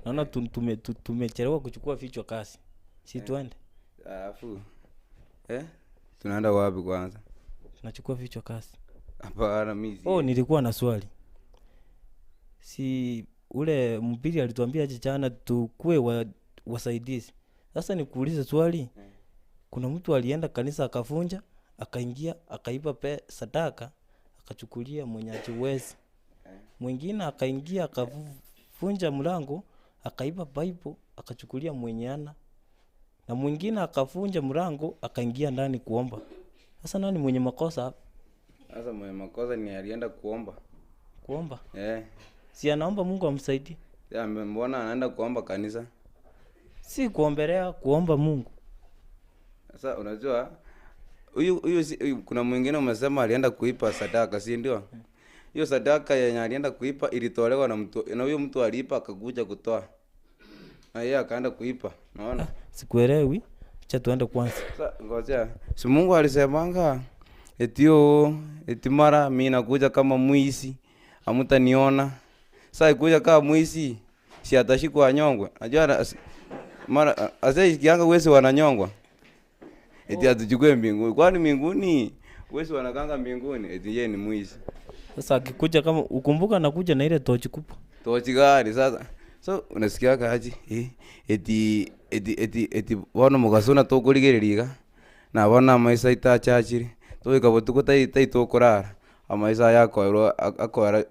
Naona tumechelewa kuchukua vichwa kasi. Si tuende? Afu. Tunaenda wapi kwanza? Tunachukua vichwa kasi. Hapana mimi. Nilikuwa na swali. Si ule mpili alituambia jana tukue wasaidizi. Sasa nikuulize swali. Kuna mtu alienda kanisa akafunja, akaingia, akaiba sadaka, akachukulia mwenye ajiwezi. Mwingine akaingia akafunja mlango, akaiba Bible, akachukulia mwenye ana. Na mwingine akafunja mlango, akaingia ndani kuomba. Sasa nani mwenye makosa hapa? Sasa mwenye makosa ni alienda kuomba. Kuomba? Si anaomba Mungu amsaidie. Mbona anaenda kuomba kanisa? Si kuombelea, kuomba Mungu. Sasa unajua huyu kuna mwingine umesema alienda kuipa sadaka, si ndio? Hiyo sadaka yenye alienda kuipa ilitolewa na mtu, na huyo mtu aliipa akakuja kutoa. Aya akaenda kuipa. Naona. Sikuelewi. Acha tuende kwanza. Sasa ngojea. Si Mungu alisemanga eti mara mimi nakuja kama mwizi. Hamtaniona. Sasa ikuja kama mwizi. Si atashikwa nyongwe. Najua mara asikianga wezi wananyongwa. Eti atuchukue mbinguni. Kwani mbinguni wezi wanakanga mbinguni? Eti yeye ni mwizi. Sasa akikuja kama ukumbuka anakuja na ile tochi kubwa. Tochi gani sasa? So unasikia kaji eti wana mugasuna tukurigiririga na wana maisa itachachiri to ikabotuko tai tukurara amaisa yako akwara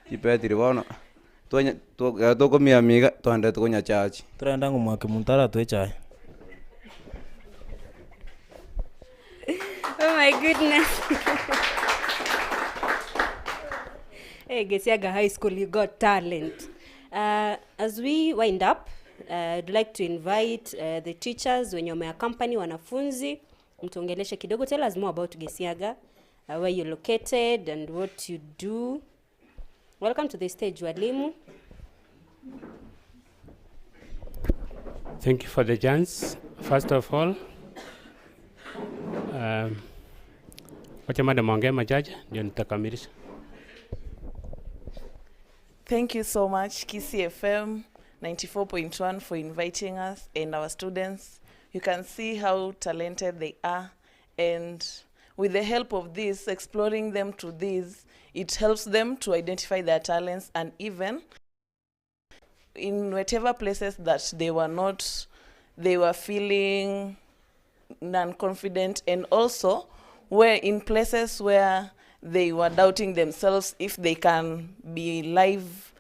chipetiri wana to komia miga twande tukonya chachi turenda ngo mwake muntara twechaye. Oh my goodness. Hey, Gesiaga High School, you got talent. As we wind up, I'd like to invite the teachers wenye wameaccompany wanafunzi mtuongeleshe kidogo. Tell us more about Gesiaga, where you're located and what you do. Welcome to the stage, walimu. Thank you for the chance. First of all, wacha madam ongea machache ndio nitakamilisha. Thank you so much, Kisii FM 94.1 for inviting us and our students. You can see how talented they are, and with the help of this, exploring them to this, it helps them to identify their talents, and even in whatever places that they were feeling non-confident, and also where in places where they were doubting themselves if they can be live.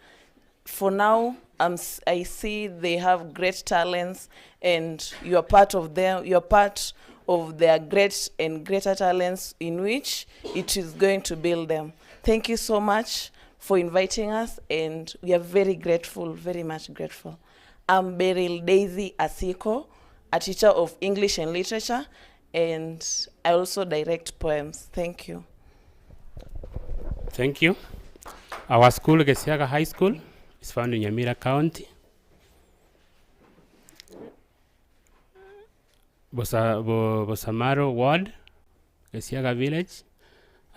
For now, I see they have great talents, and you are part of them. You are part of their great and greater talents, in which it is going to build them. Thank you so much for inviting us, and we are very grateful, very much grateful. I'm Beryl Daisy Asiko, a teacher of English and literature, and I also direct poems. Thank you. Thank you. Our school, Gesiaga High School, is found in Nyamira County. Bosamaro Ward, Gesiaga Village,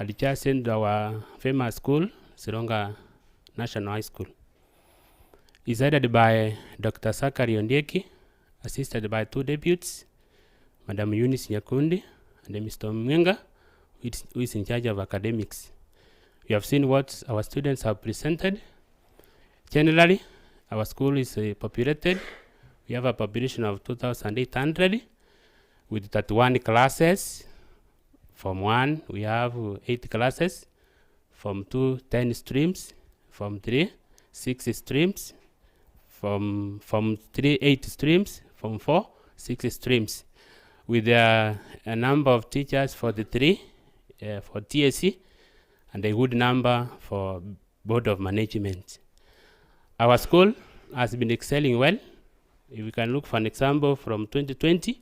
adjacent to our famous school, Sironga National High School. Is headed by Dr. Sakari Ondieki, assisted by 2 deputies, Madam Eunice Nyakundi and Mr. Mwenga, who is in charge of academics. You have seen what our students have presented. Generally, our school is populated. We have a population of 2,800 with 31 classes. From 1, we have 8 classes. From 2, 10 streams. From 3, 6 streams. From 3, 8 streams. From 4, 6 streams. With a number of teachers for the 3, for TSC, and a good number for Board of Management. Our school has been excelling well. If we can look for an example from 2020,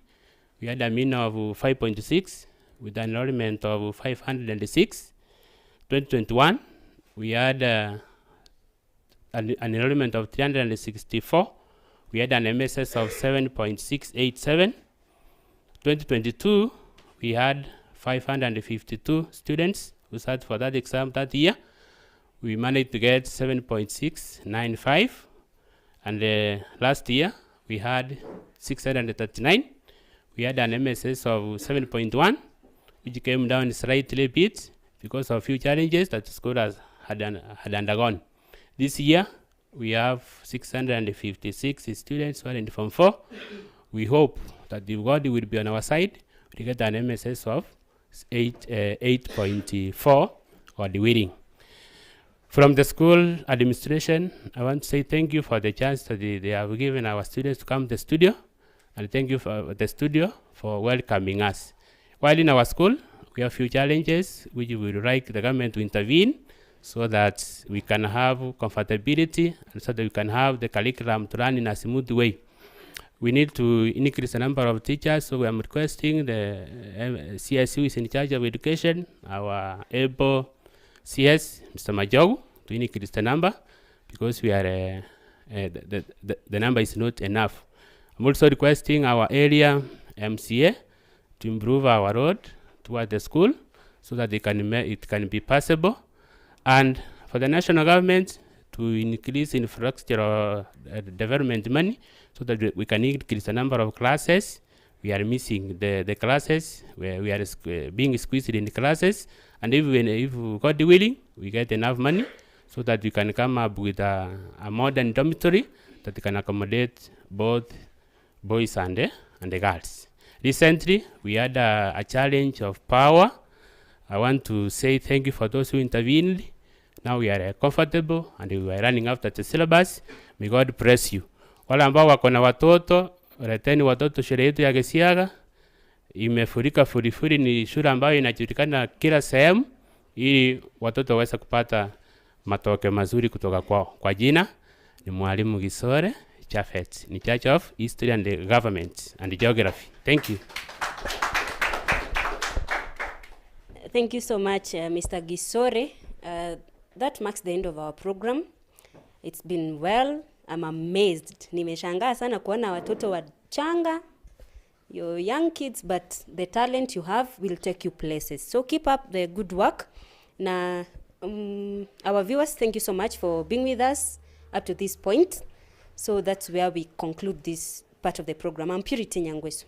we had a mean of 5.6 with an enrollment of 506. 2021, we had an enrollment of 364. We had an MSS of 7.687. 2022, we had 552 students who sat for that exam that year. We managed to get 7.695, and last year we had 639. We had an MSS of 7.1, which came down slightly a bit because of few challenges that the school had undergone. This year we have 656 students who are in Form 4. We hope that if God will be on our side, we get an MSS of 8.4 or the winning. From the school administration, I want to say thank you for the chance that they have given our students to come to the studio, and thank you for the studio for welcoming us. While in our school, we have few challenges which we would like the government to intervene so that we can have comfortability and so that we can have the curriculum to run in a smooth way. We need to increase the number of teachers, so we are requesting the CSU is in charge of education, our able CS, Mr. Majogu, to increase the number because we are the number is not enough. I'm also requesting our area MCA to improve our road toward the school so that it can be passable, and for the national government to increase infrastructure development money so that we can increase the number of classes. We are missing the classes, where we are being squeezed in the classes, and if God willing, we get enough money so that we can come up with a modern dormitory that can accommodate both boys and the girls. Recently, we had a challenge of power. I want to say thank you for those who intervened. Now we are comfortable and we are running after the syllabus. May God bless you. Wale ambao wako na watoto, leteni watoto shule yetu ya Gesiaga. Imefurika furifuri, ni shule ambayo inajulikana kila sehemu, ili watoto waweze kupata matokeo mazuri kutoka kwao. Kwa jina ni Mwalimu Gisore Chafet, ni Church of History and the Government and Geography. Thank you. Thank you so much, Mr. Gisore. That marks the end of our program. It's been well. I'm amazed. Nimeshangaa sana kuona watoto wachanga, your young kids, but the talent you have will take you places. So keep up the good work. Na our viewers, thank you so much for being with us up to this point. So that's where we conclude this part of the program. I'm Purity Nyangwesu.